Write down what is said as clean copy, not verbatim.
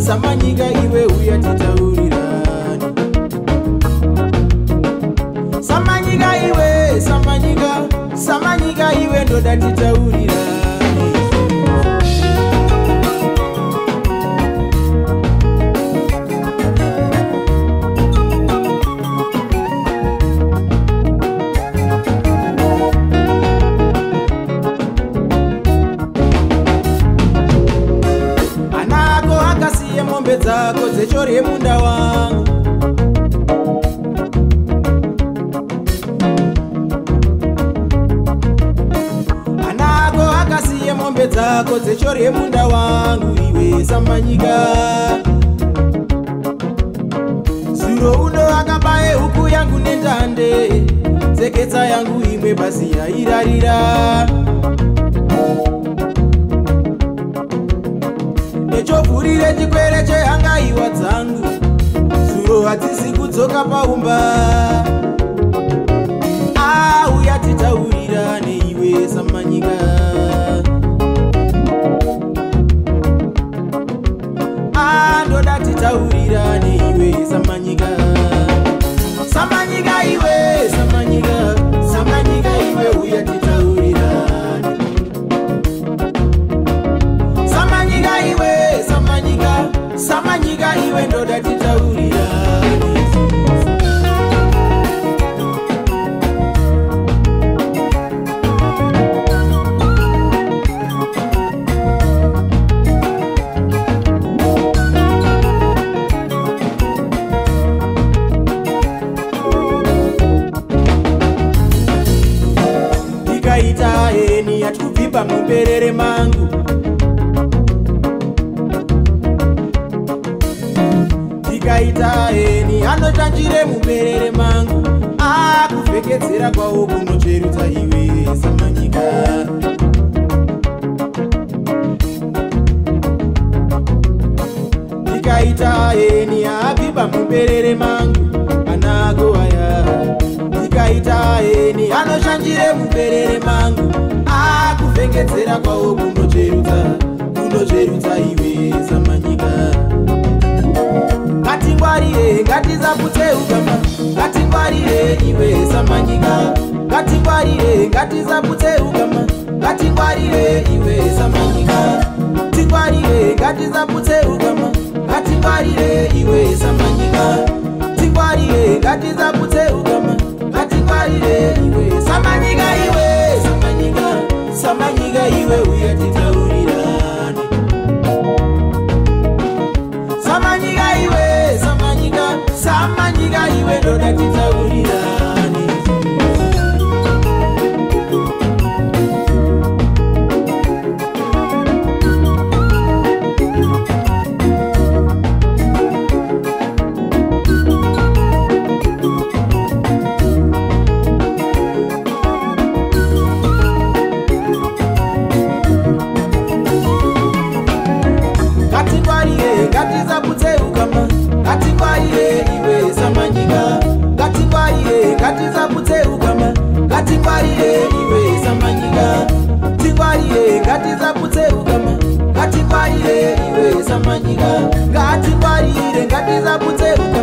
samanyika iwe uya titaurirani. Samanyika iwe, samanyika iwe ndoda titaurirani. Mombe dzako dzechore munda wangu, anako akasiye mombe dzako dzechore munda wangu. Iwe samanyika, zuro uno akabaye huku yangu nendande, tseketsa yangu imwe basi yairarira. Nechovhurire chikwere chehangaiwa dzangu, zuro hadzisi kudzoka paumba. Uya titaurirane iwe samanyika. Ndoda titaurirane iwe samanyika. Samanyika iwe, samanyika iwe uya titaurirane. Samanyika iwe, samanyika iwe ndoda titaurirane. Ndikaita heni yatukubvipa muberere mangu, ndikaita heni anotanjire muberere mangu. Kupfekedzera kwawo kunocherutsa iwe samanyika. Ndikaita heni abvipa muberere mangu, anako aya. Ndikaita heni anoshanjire muberere mangu. Kupfekedzera kwawo kunocherutsa iwe samanyika. Ngatingwarire, ngatizaputse ukama. Ngatingwarire iwe samanyika. Ngatingwarire, ngatizaputse ukama. Ngatingwarire iwe samanyika. Tingwarire, ngatizaputse ukama. Ngatingwarire iwe samanyika. Tingwarire, ngatizaputse ukama. Ngatingwarire iwe samanyika iwe, samanyika iwe uya titaurirane. Samanyika iwe, samanyika iwe ndoda titaurirane. Ngatingwarire, ngatizaputse ukama. Ngatingwarire iwe samanyika. Ngatingwarire, ngatizaputse ukama. Ngatingwarire iwe samanyika. Tingwarire, ngatizaputse ukama. Ngatingwarire iwe samanyika. Ngatingwarire, ngatizaputse ukama.